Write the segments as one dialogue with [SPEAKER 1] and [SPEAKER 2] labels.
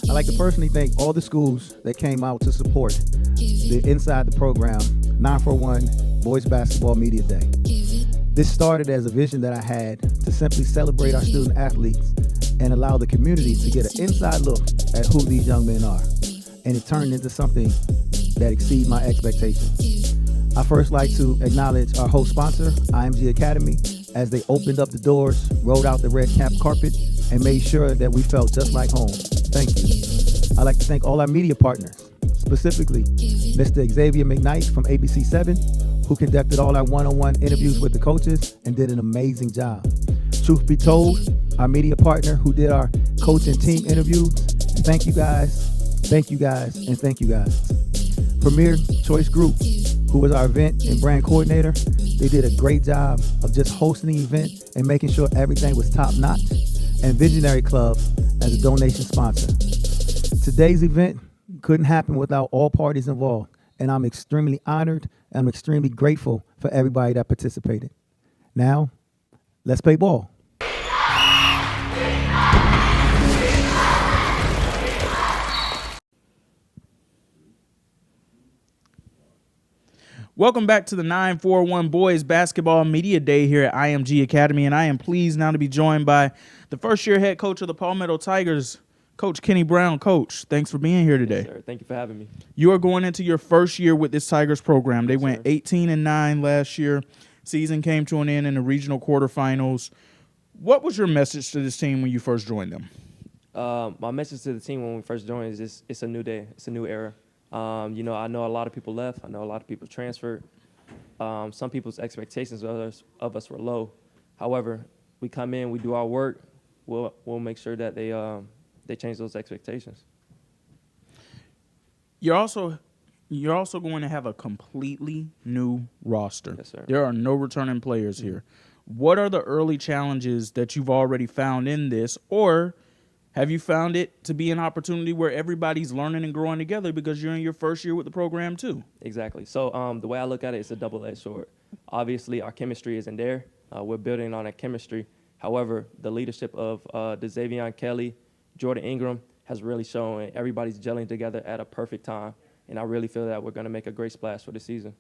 [SPEAKER 1] I'd like to personally thank all the schools that came out to support the Inside the Program 941 Boys Basketball Media Day. This started as a vision that I had to simply celebrate our student athletes and allow the community to get an inside look at who these young men are. And it turned into something that exceeded my expectations. I first like to acknowledge our host sponsor, IMG Academy, as they opened up the doors, rolled out the red cap carpet, and made sure that we felt just like home. Thank you. I'd like to thank all our media partners, specifically Mr. Xavier McKnight from ABC7, who conducted all our one-on-one interviews with the coaches and did an amazing job. Truth be told, our media partner who did our coach and team interviews, thank you guys, thank you guys, and thank you guys. Premier Choice Group, who was our event and brand coordinator, they did a great job of just hosting the event and making sure everything was top-notch. And Visionary Club as a donation sponsor. Today's event couldn't happen without all parties involved, and I'm extremely honored and I'm extremely grateful for everybody that participated. Now, let's play ball.
[SPEAKER 2] Welcome back to the 941 Boys Basketball Media Day here at IMG Academy, and I am pleased now to be joined by the first-year head coach of the Palmetto Tigers, Coach Kenny Brown. Coach, thanks for being here today.
[SPEAKER 3] Yes, sir. Thank you for having me.
[SPEAKER 2] You are going into your first year with this Tigers program. They
[SPEAKER 3] Yes,
[SPEAKER 2] went
[SPEAKER 3] sir.
[SPEAKER 2] 18-9 last year. Season came to an end in the regional quarterfinals. What was your message to this team when you first joined them?
[SPEAKER 3] My message to the team when we first joined is just, it's a new day. It's a new era. I know a lot of people left. I know a lot of people transferred. Some people's expectations of us were low. However, we come in, we do our work. We'll make sure that they change those expectations.
[SPEAKER 2] You're also going to have a completely new roster.
[SPEAKER 3] Yes, sir.
[SPEAKER 2] There are no returning players here. What are the early challenges that you've already found in this, or have you found it to be an opportunity where everybody's learning and growing together because you're in your first year with the program too?
[SPEAKER 3] Exactly. So the way I look at it, it's a double-edged sword. Obviously, our chemistry isn't there. We're building on that chemistry. However, the leadership of Xavier Kelly, Jordan Ingram has really shown everybody's gelling together at a perfect time. And I really feel that we're going to make a great splash for the season.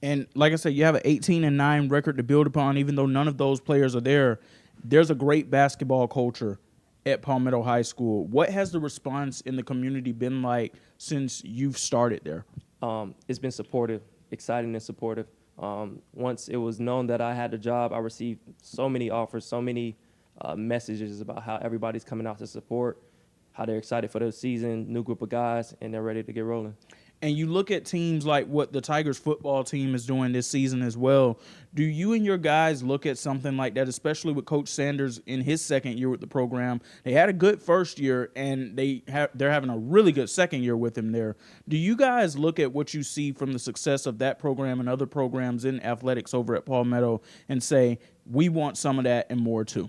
[SPEAKER 2] And like I said, you have an 18-9 record to build upon. Even though none of those players are there, there's a great basketball culture at Palmetto High School. What has the response in the community been like since you've started there?
[SPEAKER 3] It's been supportive, exciting and supportive. Once it was known that I had the job, I received so many offers, so many messages about how everybody's coming out to support, how they're excited for the season, new group of guys, and they're ready to get rolling.
[SPEAKER 2] And you look at teams like what the Tigers football team is doing this season as well. Do you and your guys look at something like that, especially with Coach Sanders in his second year with the program? They had a good first year, and they're having a really good second year with him there. Do you guys look at what you see from the success of that program and other programs in athletics over at Palmetto and say, we want some of that and more too?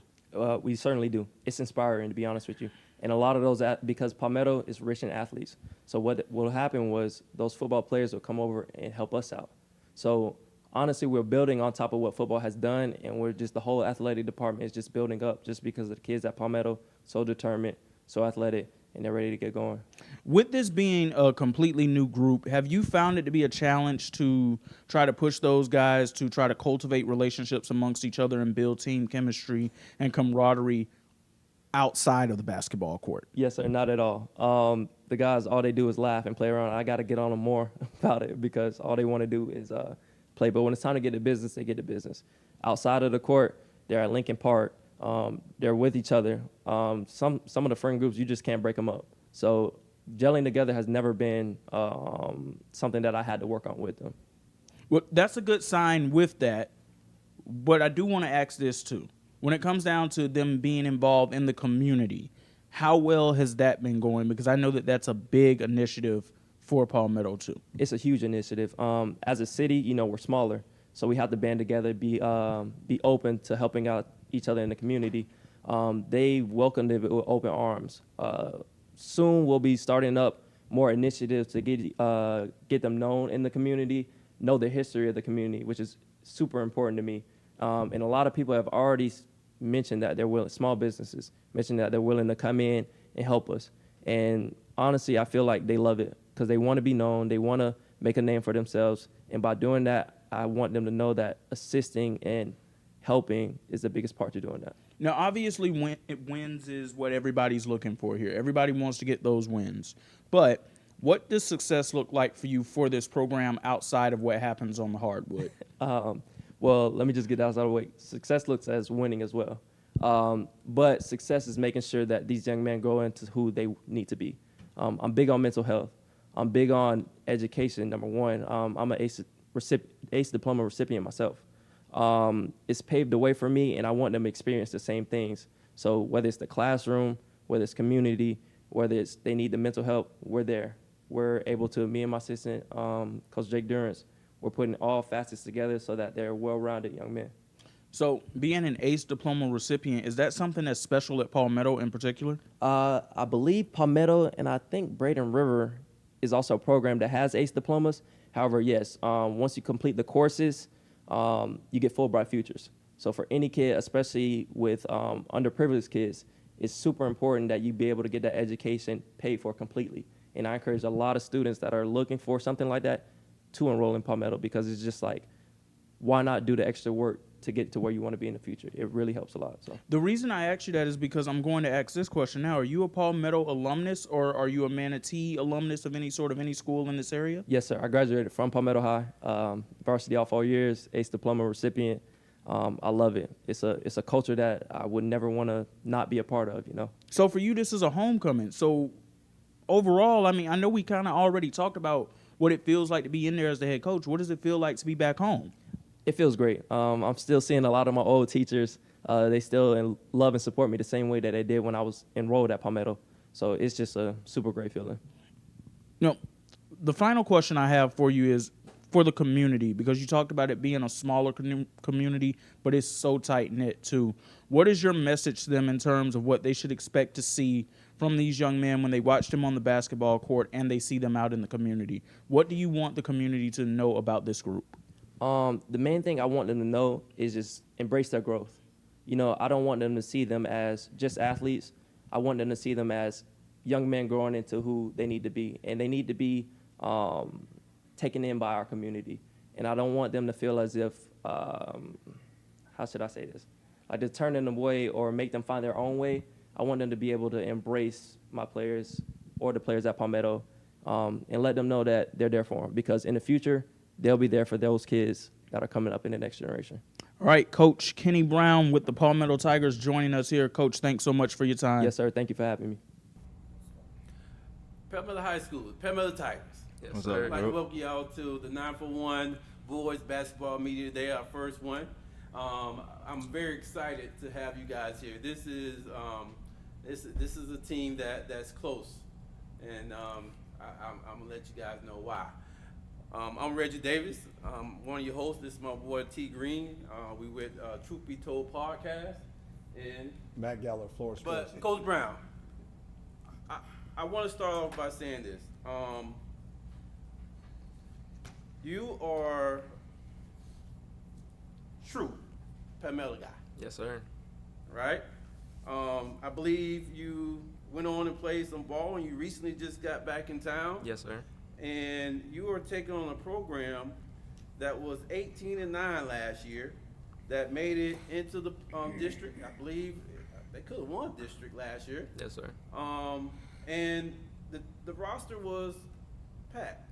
[SPEAKER 3] We certainly do. It's inspiring, to be honest with you. And a lot of those, because Palmetto is rich in athletes. So what will happen was those football players will come over and help us out. So honestly, we're building on top of what football has done, and the whole athletic department is just building up just because of the kids at Palmetto, so determined, so athletic, and they're ready to get going.
[SPEAKER 2] With this being a completely new group, have you found it to be a challenge to try to push those guys to try to cultivate relationships amongst each other and build team chemistry and camaraderie outside of the basketball court?
[SPEAKER 3] Yes, sir, not at all. The guys, all they do is laugh and play around. I got to get on them more about it because all they want to do is play. But when it's time to get to business, they get to business. Outside of the court, they're at Lincoln Park. They're with each other. Some of the friend groups, you just can't break them up. So gelling together has never been something that I had to work on with them.
[SPEAKER 2] Well, that's a good sign with that. But I do want to ask this too. When it comes down to them being involved in the community, how well has that been going? Because I know that that's a big initiative for Palmetto too.
[SPEAKER 3] It's a huge initiative. As a city, we're smaller, so we have to band together, be open to helping out each other in the community. They welcomed it with open arms. Soon we'll be starting up more initiatives to get them known in the community, know the history of the community, which is super important to me. And a lot of people have already mentioned that they're willing, small businesses mentioned that they're willing to come in and help us. And honestly, I feel like they love it because they want to be known. They want to make a name for themselves. And by doing that, I want them to know that assisting and helping is the biggest part to doing that.
[SPEAKER 2] Now, obviously, wins is what everybody's looking for here. Everybody wants to get those wins. But what does success look like for you for this program outside of what happens on the hardwood?
[SPEAKER 3] Well, let me just get that out of the way. Success looks as winning as well. But success is making sure that these young men grow into who they need to be. I'm big on mental health. I'm big on education, number one. I'm an ACE diploma recipient myself. It's paved the way for me, and I want them to experience the same things. So whether it's the classroom, whether it's community, whether it's they need the mental help, we're there. We're able to, me and my assistant, Coach Jake Durance, we're putting all facets together so that they're well-rounded young men.
[SPEAKER 2] So being an ACE diploma recipient, is that something that's special at Palmetto in particular?
[SPEAKER 3] I believe Palmetto and I think Braden River is also a program that has ACE diplomas. However, yes, once you complete the courses, you get full bright futures. So for any kid, especially with underprivileged kids, it's super important that you be able to get that education paid for completely. And I encourage a lot of students that are looking for something like that to enroll in Palmetto because it's just like, why not do the extra work to get to where you want to be in the future? It really helps a lot. So
[SPEAKER 2] the reason I ask you that is because I'm going to ask this question now. Are you a Palmetto alumnus or are you a Manatee alumnus of any school in this area?
[SPEAKER 3] Yes, sir. I graduated from Palmetto High, varsity all 4 years, ACE diploma recipient. I love it. It's a culture that I would never want to not be a part of, you know.
[SPEAKER 2] So for you, this is a homecoming. So overall, I mean, I know we kind of already talked about what it feels like to be in there as the head coach. What does it feel like to be back home?
[SPEAKER 3] It feels great. I'm still seeing a lot of my old teachers. They still love and support me the same way that they did when I was enrolled at Palmetto. So it's just a super great feeling.
[SPEAKER 2] You know, the final question I have for you is for the community, because you talked about it being a smaller community, but it's so tight-knit too. What is your message to them in terms of what they should expect to see from these young men when they watch them on the basketball court and they see them out in the community? What do you want the community to know about this group?
[SPEAKER 3] The main thing I want them to know is just embrace their growth. You know, I don't want them to see them as just athletes. I want them to see them as young men growing into who they need to be. And they need to be taken in by our community. And I don't want them to feel as if, how should I say this? Like to turn them away or make them find their own way. I want them to be able to embrace my players or the players at Palmetto and let them know that they're there for them. Because in the future, they'll be there for those kids that are coming up in the next generation.
[SPEAKER 2] All right, Coach Kenny Brown with the Palmetto Tigers joining us here. Coach, thanks so much for your time.
[SPEAKER 3] Yes, sir. Thank you for having me.
[SPEAKER 4] Palmetto High School, Palmetto Tigers.
[SPEAKER 3] Yes,
[SPEAKER 4] What's
[SPEAKER 3] sir.
[SPEAKER 4] I'd like to welcome you all to the 9-for-1 Boys Basketball Media Day, our first one. I'm very excited to have you guys here. This is a team that's close, and I'm gonna let you guys know why. I'm Reggie Davis. I'm one of your hosts. This is my boy T Green. We with Truth Be Told podcast, and
[SPEAKER 5] Matt Geller, Florida Sports.
[SPEAKER 4] But Coach Brown, I want to start off by saying this. You are true Palmetto guy,
[SPEAKER 3] Yes, sir.
[SPEAKER 4] right? I believe you went on and played some ball, and you recently just got back in town.
[SPEAKER 3] Yes, sir.
[SPEAKER 4] And you are taking on a program that was 18-9 last year, that made it into the district. I believe they could have won district last year.
[SPEAKER 3] Yes, sir.
[SPEAKER 4] And the roster was packed.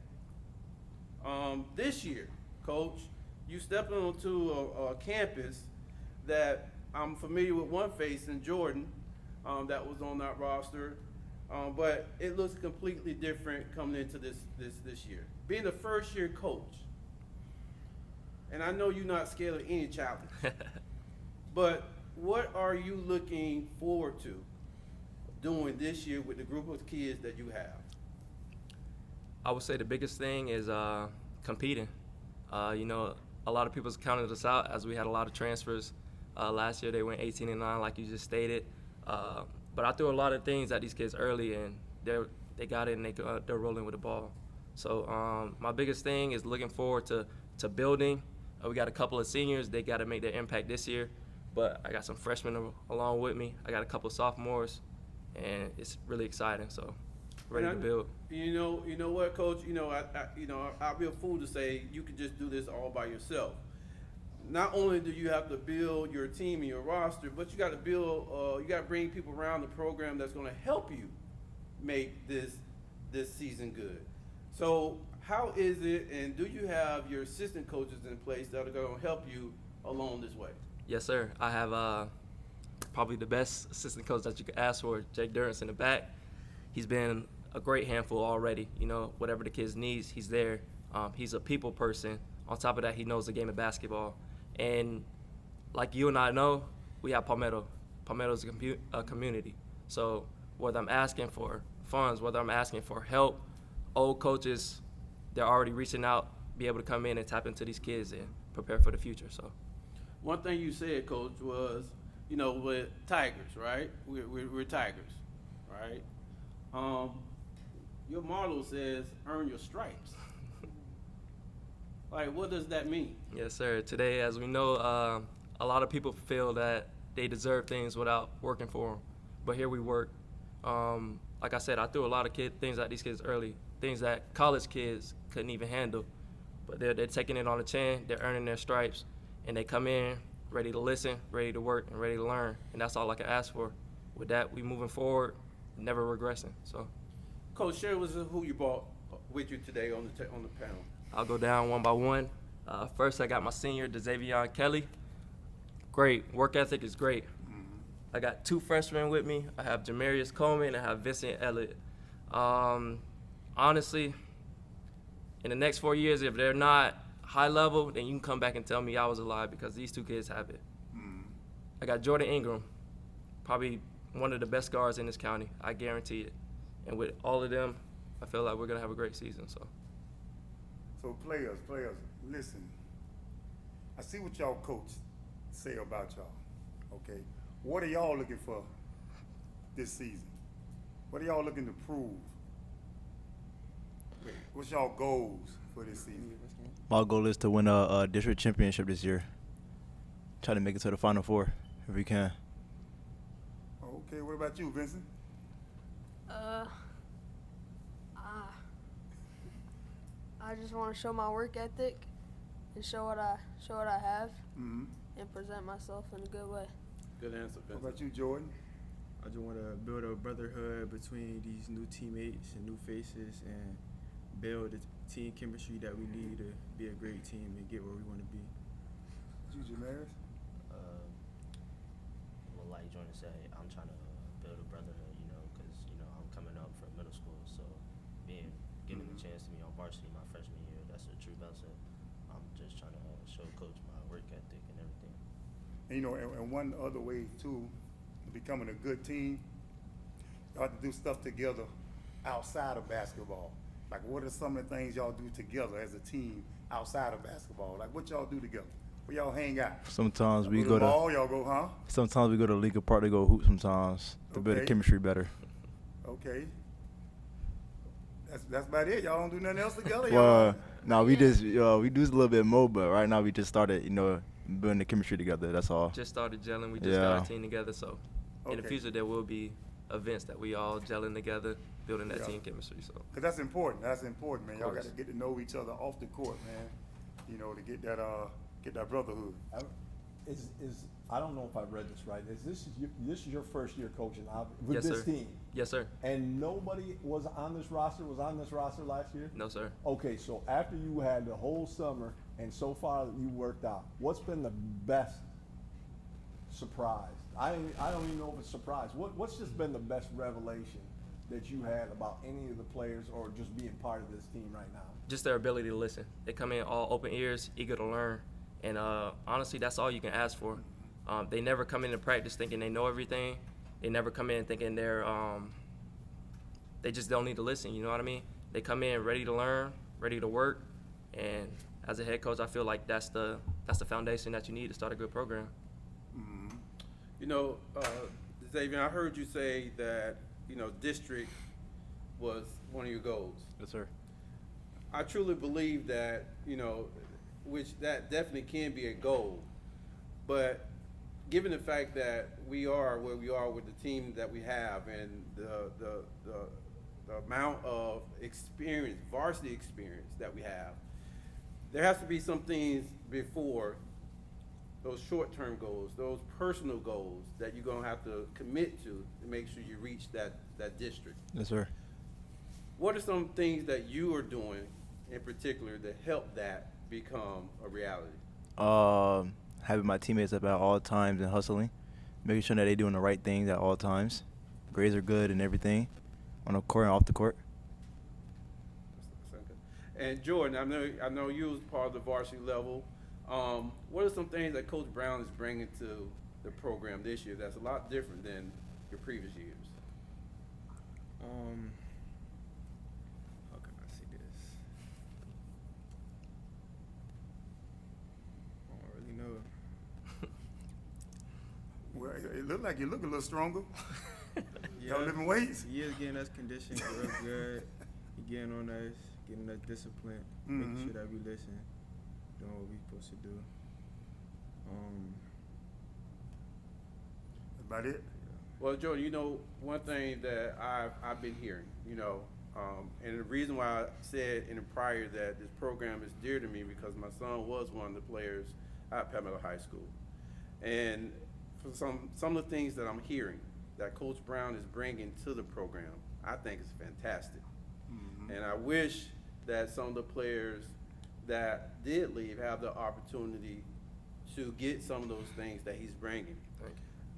[SPEAKER 4] This year, Coach, you stepped onto a campus that I'm familiar with one face in Jordan that was on that roster. But it looks completely different coming into this year. Being a first-year coach, and I know you're not scared of any challenge, but what are you looking forward to doing this year with the group of kids that you have?
[SPEAKER 3] I would say the biggest thing is competing. You know, a lot of people's counted us out as we had a lot of transfers. Last year they went 18-9, like you just stated. But I threw a lot of things at these kids early, and they got it, and they're rolling with the ball. So my biggest thing is looking forward to building. We got a couple of seniors. They got to make their impact this year. But I got some freshmen along with me. I got a couple of sophomores. and it's really exciting. So ready to build.
[SPEAKER 4] You know what, Coach? I'll be a fool to say you could just do this all by yourself. Not only do you have to build your team and your roster, but you got to you got to bring people around the program that's going to help you make this season good. So how is it, and do you have your assistant coaches in place that are going to help you along this way?
[SPEAKER 3] Yes, sir. I have probably the best assistant coach that you could ask for, Jake Durance in the back. He's been a great handful already. Whatever the kids needs, he's there. He's a people person. On top of that, he knows the game of basketball. And like you and I know, we have Palmetto. Palmetto's a community. So whether I'm asking for funds, whether I'm asking for help, old coaches, they're already reaching out, be able to come in and tap into these kids and prepare for the future. So
[SPEAKER 4] one thing you said, Coach, was, with Tigers, right? We're Tigers, right? Your motto says, earn your stripes. Like, what does that mean?
[SPEAKER 3] Yes, sir. Today, as we know, a lot of people feel that they deserve things without working for them. But here we work. Like I said, I threw a lot of things at these kids early, things that college kids couldn't even handle. But they're taking it on the chin, they're earning their stripes, and they come in ready to listen, ready to work, and ready to learn. And that's all I can ask for. With that, we moving forward, never regressing. So,
[SPEAKER 4] Coach, share with us who you brought with you today on the panel.
[SPEAKER 3] I'll go down one by one. First, I got my senior, Xavier Kelly. Great. Work ethic is great. I got 2 freshmen with me. I have Jamarius Coleman and I have Vincent Elliott. Honestly, in the next 4 years, if they're not high level, then you can come back and tell me I was a lie because these 2 kids have it. I got Jordan Ingram, probably one of the best guards in this county. I guarantee it. And with all of them, I feel like we're going to have a great season. So
[SPEAKER 5] players, listen. I see what y'all coach say about y'all, okay? What are y'all looking for this season? What are y'all looking to prove? What's y'all goals for this season?
[SPEAKER 6] My goal is to win a district championship this year. Try to make it to the Final Four if we can.
[SPEAKER 5] Okay, what about you, Vincent?
[SPEAKER 7] I just want to show my work ethic and show what I have and present myself in a good way.
[SPEAKER 4] Good answer, Vincent.
[SPEAKER 5] What about you, Jordan?
[SPEAKER 8] I just want to build a brotherhood between these new teammates and new faces and build the team chemistry that we need to be a great team and get where we want to be.
[SPEAKER 5] You, Jamarius?
[SPEAKER 9] Well, like Jordan said, I'm trying to build a brotherhood, because, I'm coming up from middle school, so given the chance to be on varsity my freshman year, that's a true blessing. I'm just trying to show Coach my work ethic and everything.
[SPEAKER 5] And one other way, too, becoming a good team, y'all have to do stuff together outside of basketball. Like, what are some of the things y'all do together as a team outside of basketball? Like, what y'all do together? Where y'all hang out?
[SPEAKER 6] Sometimes we
[SPEAKER 5] go
[SPEAKER 6] go
[SPEAKER 5] to
[SPEAKER 6] to
[SPEAKER 5] ball, y'all go, huh?
[SPEAKER 6] Sometimes we go to League Park to go hoop sometimes to build the chemistry better.
[SPEAKER 5] Okay. That's about it. Y'all don't do nothing else together?
[SPEAKER 6] Well, no, we just we do a little bit more, but right now we just started, building the chemistry together. That's all.
[SPEAKER 3] just started gelling. We just got our team together. So in the future, there will be events that we all gelling together, building that team chemistry. So
[SPEAKER 5] Because that's important. That's important, man. Y'all got to get to know each other off the court, man. To get that brotherhood.
[SPEAKER 10] I don't know if I read this right. This is your first year coaching with
[SPEAKER 3] Yes,
[SPEAKER 10] this
[SPEAKER 3] sir.
[SPEAKER 10] team?
[SPEAKER 3] Yes, sir.
[SPEAKER 10] And nobody was on this roster last year?
[SPEAKER 3] No, sir.
[SPEAKER 10] Okay, so after you had the whole summer and so far you worked out, what's been the best surprise? I don't even know if it's surprise. What's just been the best revelation that you had about any of the players or just being part of this team right now?
[SPEAKER 3] Just their ability to listen. They come in all open ears, eager to learn. And honestly, that's all you can ask for. They never come into practice thinking they know everything. They never come in thinking they just don't need to listen, you know what I mean? They come in ready to learn, ready to work. And as a head coach, I feel like that's the foundation that you need to start a good program.
[SPEAKER 4] Xavier, I heard you say that, district was one of your goals.
[SPEAKER 6] Yes, sir.
[SPEAKER 4] I truly believe that, which that definitely can be a goal. But given the fact that we are where we are with the team that we have and the amount of experience, varsity experience that we have, there has to be some things before those short-term goals, those personal goals that you're gonna have to commit to make sure you reach that district.
[SPEAKER 6] Yes, sir.
[SPEAKER 4] What are some things that you are doing in particular to help that become a reality?
[SPEAKER 6] Having my teammates up at all times and hustling, making sure that they're doing the right things at all times. Grades are good and everything, on the court and off the court.
[SPEAKER 4] And Jordan, I know you was part of the varsity level. What are some things that Coach Brown is bringing to the program this year that's a lot different than your previous years?
[SPEAKER 8] How can I say this? I don't really know.
[SPEAKER 5] Well, it looked like you look a little stronger.
[SPEAKER 8] Yeah,
[SPEAKER 5] Y'all lifting weights?
[SPEAKER 8] He is getting us conditioned real good. He getting on us, getting us disciplined, making sure that we listen, doing what we supposed to do.
[SPEAKER 5] About it?
[SPEAKER 4] Well, Jordan, you know, one thing that I've been hearing, you know, and the reason why I said in the prior that this program is dear to me because my son was one of the players at Palmetto High School. And for some of the things that I'm hearing that Coach Brown is bringing to the program, I think is fantastic. And I wish that some of the players that did leave have the opportunity to get some of those things that he's bringing.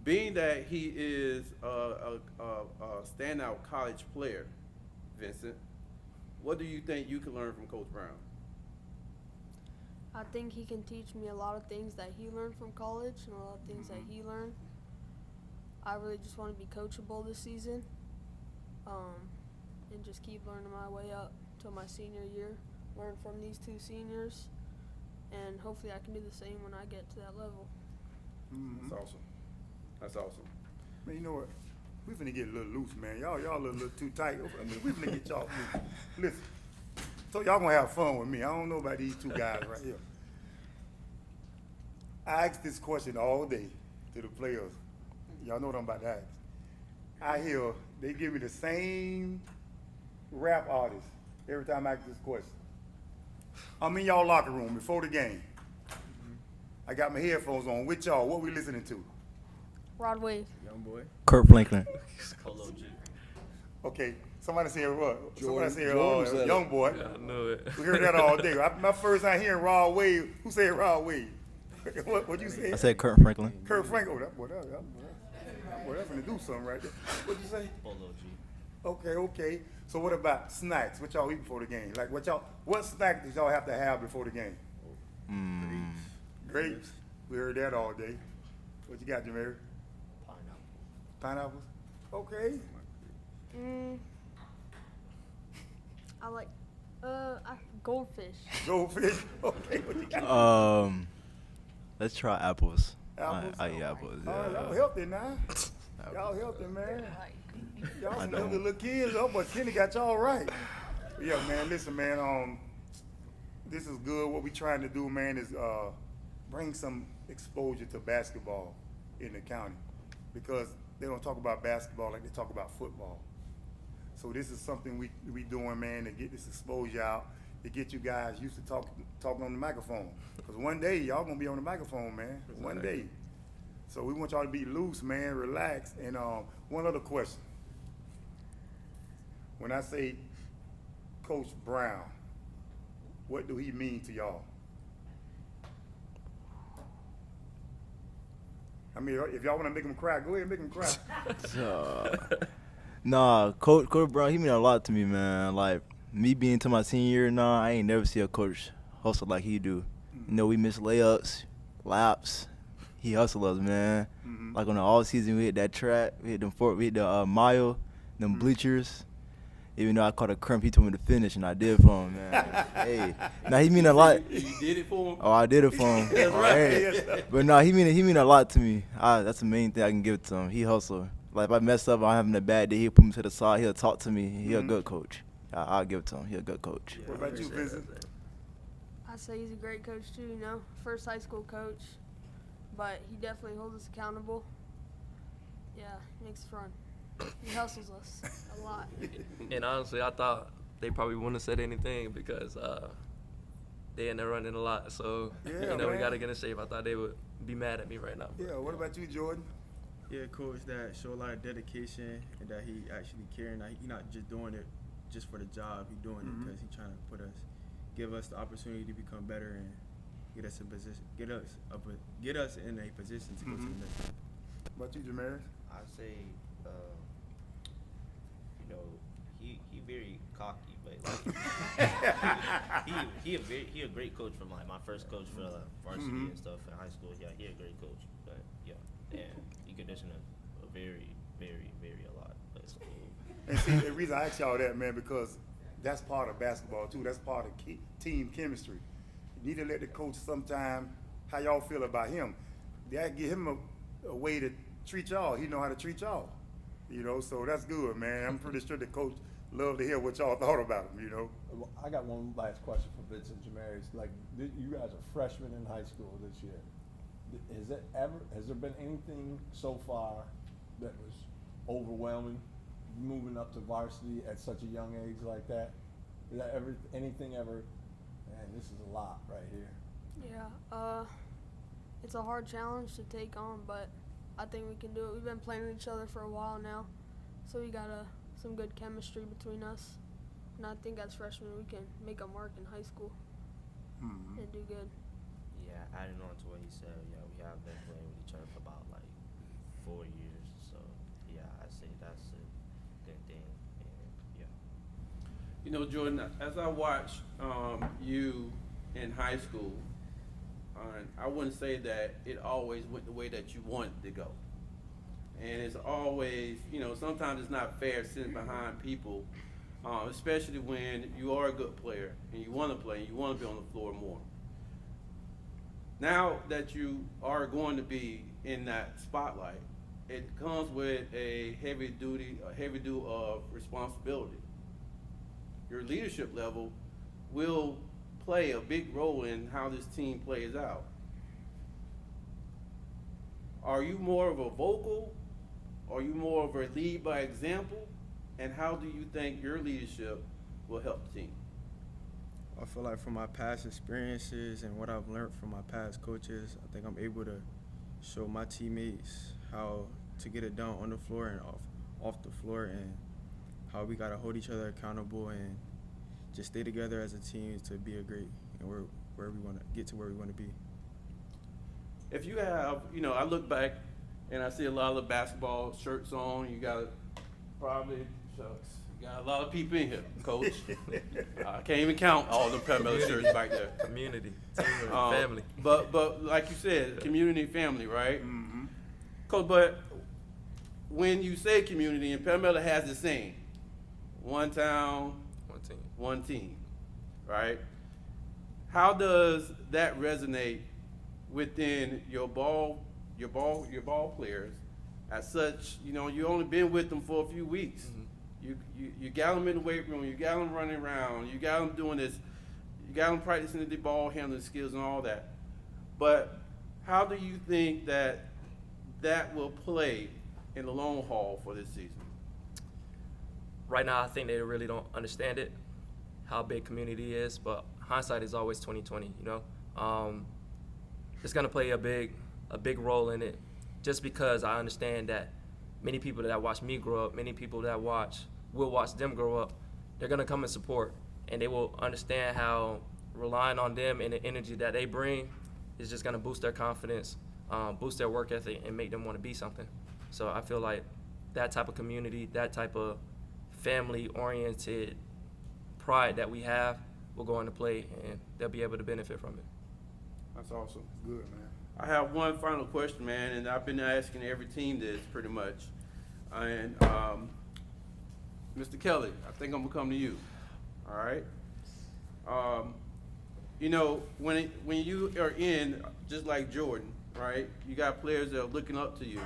[SPEAKER 4] Being that he is a standout college player, Vincent, what do you think you can learn from Coach Brown?
[SPEAKER 7] I think he can teach me a lot of things that he learned from college and a lot of things that he learned. I really just want to be coachable this season and just keep learning my way up till my senior year, learn from these two seniors, and hopefully I can do the same when I get to that level.
[SPEAKER 4] That's awesome. That's awesome.
[SPEAKER 5] Man, you know what? We finna get a little loose, man. Y'all a little too tight. I mean, we finna get y'all loose. Listen, so y'all gonna have fun with me. I don't know about these two guys right here. I ask this question all day to the players. Y'all know what I'm about to ask. I hear they give me the same rap artist every time I ask this question. I'm in y'all locker room before the game. I got my headphones on with y'all. What we listening to?
[SPEAKER 7] Rod Wave.
[SPEAKER 8] Young boy.
[SPEAKER 6] Kurt Franklin.
[SPEAKER 9] Polo G.
[SPEAKER 5] Okay, somebody said what?
[SPEAKER 10] Jordan-
[SPEAKER 5] Somebody
[SPEAKER 10] Jordan
[SPEAKER 5] said
[SPEAKER 10] said it.
[SPEAKER 5] Young Boy.
[SPEAKER 9] I know it.
[SPEAKER 5] We heard that all day. My first time hearing Rod Wave. Who said Rod Wave? What you say?
[SPEAKER 6] I said Kurt Franklin.
[SPEAKER 5] Kurt Franklin. Oh, that boy, that's gonna do something right there. What'd you say?
[SPEAKER 9] Polo G.
[SPEAKER 5] Okay. So what about snacks? What y'all eat before the game? Like what snack did y'all have to have before the game? Grapes. We heard that all day. What you got, Jameer? Pineapples. Okay.
[SPEAKER 7] I like goldfish.
[SPEAKER 5] Goldfish. Okay. What you got?
[SPEAKER 6] Let's try apples.
[SPEAKER 5] Apples?
[SPEAKER 6] I eat apples.
[SPEAKER 5] Oh, y'all
[SPEAKER 6] Yeah.
[SPEAKER 5] healthy now. Y'all healthy, man. Y'all some healthy little kids. Oh, but Kenny got y'all right. Yeah, man. Listen, man. This is good. What we trying to do, man, is bring some exposure to basketball in the county because they don't talk about basketball like they talk about football. So this is something we doing, man, to get this exposure out, to get you guys used to talking on the microphone. Because one day y'all gonna be on the microphone, man.
[SPEAKER 8] Exactly.
[SPEAKER 5] One day. So we want y'all to be loose, man, relax. And one other question. When I say Coach Brown, what do he mean to y'all? I mean, if y'all want to make him cry, go ahead and make him cry.
[SPEAKER 6] Nah, Coach Brown, he mean a lot to me, man. Like, me being to my senior year, I ain't never see a coach hustle like he do. You know, we miss layups, laps. He hustle us, man. Like on the all season, we hit that track, we hit the mile, them bleachers. Even though I caught a cramp, he told me to finish, and I did for him, man. Hey, now he mean a lot.
[SPEAKER 4] You did it for him?
[SPEAKER 6] Oh, I did it for him.
[SPEAKER 4] That's
[SPEAKER 6] Oh,
[SPEAKER 4] right.
[SPEAKER 6] hey. But no, he mean a lot to me. That's the main thing I can give to him. He hustle. Like if I mess up, I'm having a bad day, he'll put me to the side. He'll talk to me. He a good coach. I'll give it to him. He a good coach.
[SPEAKER 5] What about you, Vincent?
[SPEAKER 7] I say he's a great coach too, you know. First high school coach. but he definitely holds us accountable. Yeah, makes it fun. He hustles us a lot.
[SPEAKER 3] And honestly, I thought they probably wouldn't have said anything because they in there running a lot. So,
[SPEAKER 5] Yeah,
[SPEAKER 3] we
[SPEAKER 5] man.
[SPEAKER 3] got to get in shape. I thought they would be mad at me right now.
[SPEAKER 5] Yeah, what about you, Jordan?
[SPEAKER 8] Yeah, coach that show a lot of dedication and that he actually caring. That he not just doing it just for the job. He doing it because he trying to give us the opportunity to become better and get us in position, get us in a position to go to the next.
[SPEAKER 5] What about you, Jamaris?
[SPEAKER 9] I'd say, he very cocky, but like he a great coach from like my first coach for varsity and stuff in high school. Yeah, he a great coach, but yeah, and he conditioned a very, very, very a lot. But it's cool.
[SPEAKER 5] And see, the reason I ask y'all that, man, because that's part of basketball too. That's part of team chemistry. You need to let the coach sometime. How y'all feel about him? That give him a way to treat y'all. He know how to treat y'all. So that's good, man. I'm pretty sure the coach love to hear what y'all thought about him.
[SPEAKER 10] Well, I got one last question for Vince and Jamaris. Like, you guys are freshmen in high school this year. Has there been anything so far that was overwhelming, moving up to varsity at such a young age like that? Is that anything ever? Man, this is a lot right here.
[SPEAKER 7] Yeah, it's a hard challenge to take on, but I think we can do it. We've been playing with each other for a while now, so we got some good chemistry between us. And I think as freshmen we can make a mark in high school and do good.
[SPEAKER 9] Yeah, adding on to what he said, yeah, we have been playing with each other for about like 4 years. So yeah, I'd say that's a good thing. And yeah.
[SPEAKER 4] Jordan, as I watched you in high school, I wouldn't say that it always went the way that you wanted to go. And it's always, sometimes it's not fair sitting behind people, especially when you are a good player and you want to play and you want to be on the floor more. Now that you are going to be in that spotlight, it comes with a heavy duty of responsibility. Your leadership level will play a big role in how this team plays out. Are you more of a vocal? Are you more of a lead by example? And how do you think your leadership will help the team?
[SPEAKER 8] I feel like from my past experiences and what I've learned from my past coaches, I think I'm able to show my teammates how to get it done on the floor and off the floor, and how we got to hold each other accountable and just stay together as a team to be a great, and where we want to get to where we want to be.
[SPEAKER 4] If you have, I look back and I see a lot of the basketball shirts on. You got probably, shucks, you got a lot of people in here, Coach. I can't even count all the Palmetto shirts back there.
[SPEAKER 3] Community, team, family.
[SPEAKER 4] But like you said, community, family, right? Mm-hmm. Coach, but when you say community, and Palmetto has the saying, one town, one team, right? How does that resonate within your ball players? As such, you only been with them for a few weeks. Mm-hmm. You got them in the weight room, you got them running around, you got them doing this, you got them practicing the ball handling skills and all that. But how do you think that will play in the long haul for this season?
[SPEAKER 3] Right now, I think they really don't understand it, how big community is, but hindsight is always 20/20, It's gonna play a big role in it, just because I understand that many people that watch me grow up, many people that will watch them grow up, they're gonna come and support, and they will understand how relying on them and the energy that they bring is just gonna boost their confidence, boost their work ethic, and make them wanna be something. So I feel like that type of community, that type of family-oriented pride that we have will go into play, and they'll be able to benefit from it.
[SPEAKER 4] That's awesome.
[SPEAKER 5] Good, man.
[SPEAKER 4] I have one final question, man, and I've been asking every team this pretty much. And Mr. Kelly, I think I'm gonna come to you. All right. When you are in, just like Jordan, right? You got players that are looking up to you,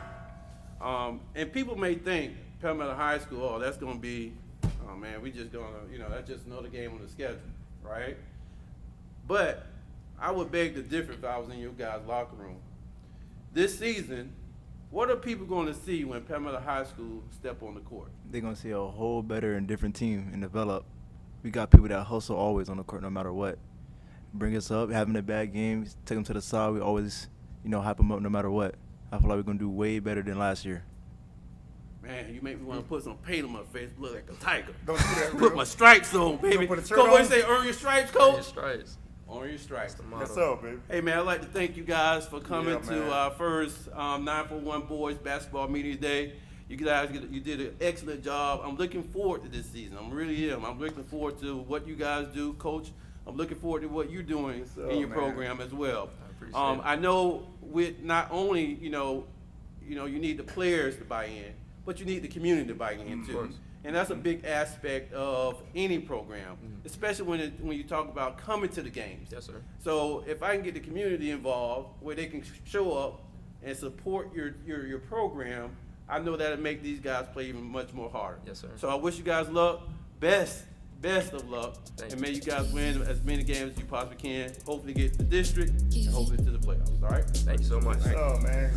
[SPEAKER 4] and people may think Palmetto High School, oh, that's gonna be, oh man, we just gonna, that's just another game on the schedule, right? But I would beg to differ if I was in your guys' locker room. this season, what are people going to see when Palmetto High School step on the court?
[SPEAKER 6] They're going to see a whole better and different team and develop. We got people that hustle always on the court no matter what. Bring us up, having a bad game, take them to the side. We always, hype them up no matter what. I feel like we're going to do way better than last year.
[SPEAKER 4] Man, you make me want to put some paint on my face, look like a tiger.
[SPEAKER 5] Don't do that,
[SPEAKER 4] Put my stripes on, baby.
[SPEAKER 5] put a shirt
[SPEAKER 4] Coach, what
[SPEAKER 5] on?
[SPEAKER 4] you say, earn your stripes, coach?
[SPEAKER 11] Your stripes.
[SPEAKER 4] Earn your stripes.
[SPEAKER 5] Yes, sir, baby.
[SPEAKER 4] Hey, man, I'd like to thank you guys for coming
[SPEAKER 5] Yeah, man.
[SPEAKER 4] to our first 941 Boys Basketball Media Day. You guys, you did an excellent job. I'm looking forward to this season. I really am. I'm looking forward to what you guys do, Coach. I'm looking forward to what you're doing in your
[SPEAKER 5] man.
[SPEAKER 4] program as well.
[SPEAKER 11] I appreciate it.
[SPEAKER 4] I know with not only, you need the players to buy in, but you need the community to buy in too.
[SPEAKER 11] course.
[SPEAKER 4] And that's a big aspect of any program, especially when you talk about coming to the games.
[SPEAKER 11] Yes, sir.
[SPEAKER 4] So if I can get the community involved where they can show up and support your program, I know that'll make these guys play even much more harder.
[SPEAKER 11] Yes, sir.
[SPEAKER 4] So I wish you guys luck, best of luck,
[SPEAKER 11] Thank
[SPEAKER 4] and
[SPEAKER 11] you.
[SPEAKER 4] may you guys win as many games as you possibly can. Hopefully get to the district and hopefully to the playoffs. All right.
[SPEAKER 11] Thank you so much.
[SPEAKER 5] Yes, sir, man.